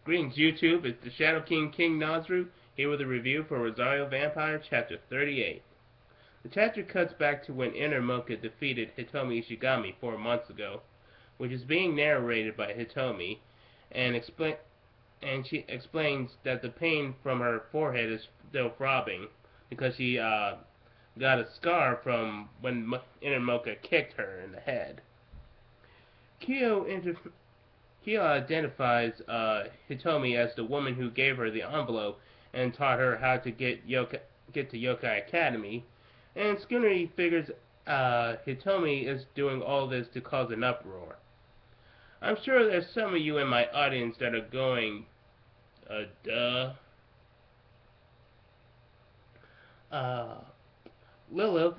Greetings YouTube, it's the Shadow King Nazru, here with a review for Rosario Vampire Chapter 38. The chapter cuts back to when Inner Mocha defeated Hitomi Ishigami 4 months ago, which is being narrated by Hitomi, and she explains that the pain from her forehead is still throbbing, because she got a scar from when Inner Mocha kicked her in the head. Kyo identifies Hitomi as the woman who gave her the envelope and taught her how to get to Yokai Academy, and Skinner figures Hitomi is doing all this to cause an uproar. I'm sure there's some of you in my audience that are going, duh. Lilith,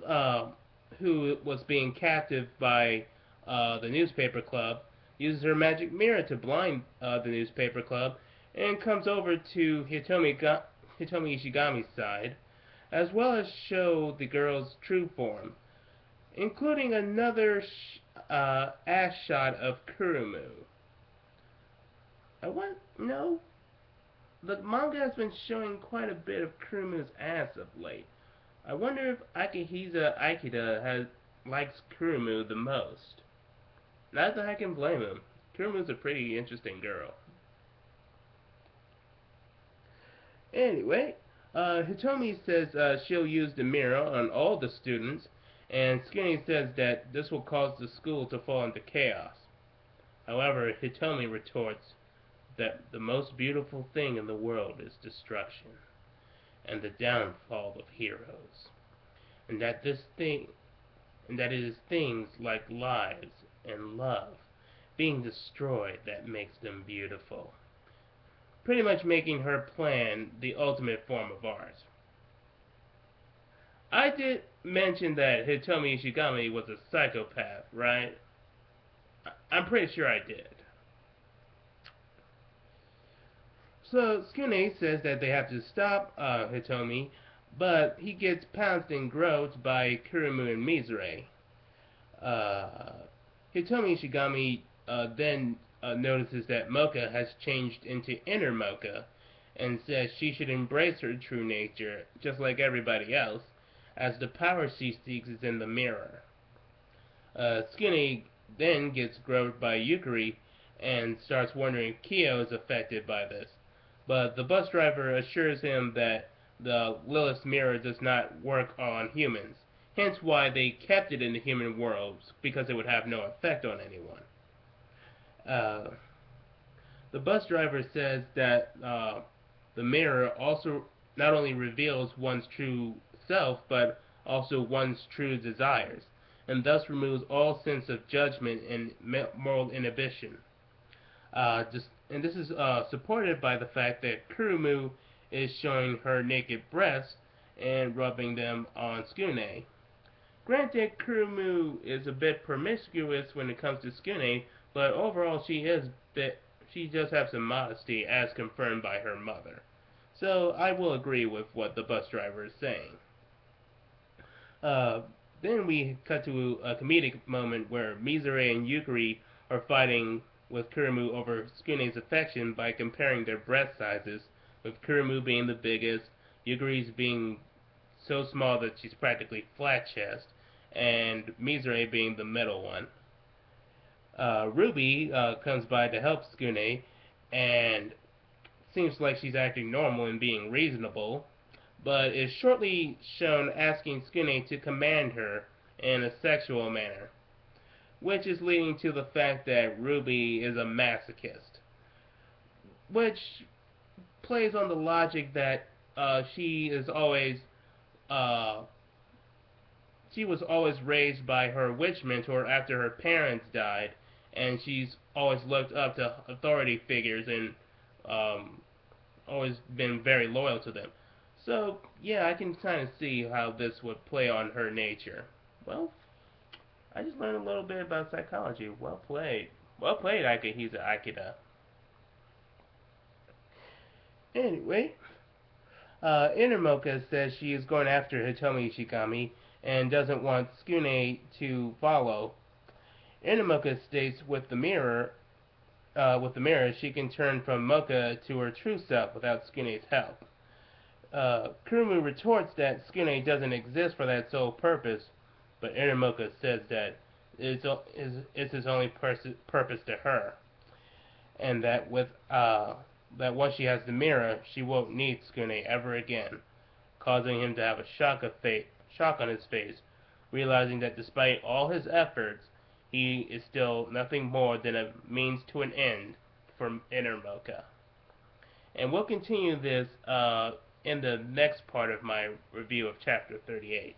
who was being captive by the newspaper club, uses her magic mirror to blind the newspaper club and comes over to Hitomi Ishigami's side, as well as show the girl's true form, including another ass shot of Kurumu. No, the manga has been showing quite a bit of Kurumu's ass of late. I wonder if Akihisa Aikida likes Kurumu the most. Not that I can blame him. Kurumu's a pretty interesting girl. Anyway, Hitomi says she'll use the mirror on all the students, and Skinny says that this will cause the school to fall into chaos. However, Hitomi retorts that the most beautiful thing in the world is destruction, and the downfall of heroes, and that it is things like lives and love being destroyed that makes them beautiful. Pretty much making her plan the ultimate form of art. I did mention that Hitomi Ishigami was a psychopath, right? I'm pretty sure I did. So Skune says that they have to stop Hitomi, but he gets pounced and groped by Kurumu and Mizure. Hitomi Ishigami then notices that Mocha has changed into Inner Mocha, and says she should embrace her true nature, just like everybody else, as the power she seeks is in the mirror. Skinny then gets groped by Yukari and starts wondering if Kyo is affected by this, but the bus driver assures him that the Lilith's mirror does not work on humans, hence why they kept it in the human worlds, because it would have no effect on anyone. The bus driver says that the mirror also not only reveals one's true self, but also one's true desires, and thus removes all sense of judgment and moral inhibition. And this is supported by the fact that Kurumu is showing her naked breasts and rubbing them on Skune. Granted, Kurumu is a bit promiscuous when it comes to Skune, but overall she does have some modesty, as confirmed by her mother. So I will agree with what the bus driver is saying. Then we cut to a comedic moment where Mizure and Yukari are fighting with Kurumu over Skune's affection by comparing their breast sizes, with Kurumu being the biggest, Yukari's being so small that she's practically flat chest, and Mizure being the middle one. Ruby comes by to help Skune, and seems like she's acting normal and being reasonable, but is shortly shown asking Skune to command her in a sexual manner, which is leading to the fact that Ruby is a masochist, which plays on the logic that she was always raised by her witch mentor after her parents died, and she's always looked up to authority figures and always been very loyal to them. So, yeah, I can kind of see how this would play on her nature. Well, I just learned a little bit about psychology. Well played. Well played, Akihisa Akida. Anyway, Inner says she is going after Hitomi Ishigami and doesn't want Skune to follow. Inner states with the mirror with the mirror, she can turn from Mocha to her true self without Tsukune's help. Kurumu retorts that Tsukune doesn't exist for that sole purpose, but Inner Mocha says that it's his only purpose to her, and that that once she has the mirror, she won't need Tsukune ever again, causing him to have a shock on his face, realizing that despite all his efforts, he is still nothing more than a means to an end for Inner Mocha. And we'll continue this in the next part of my review of Chapter 38.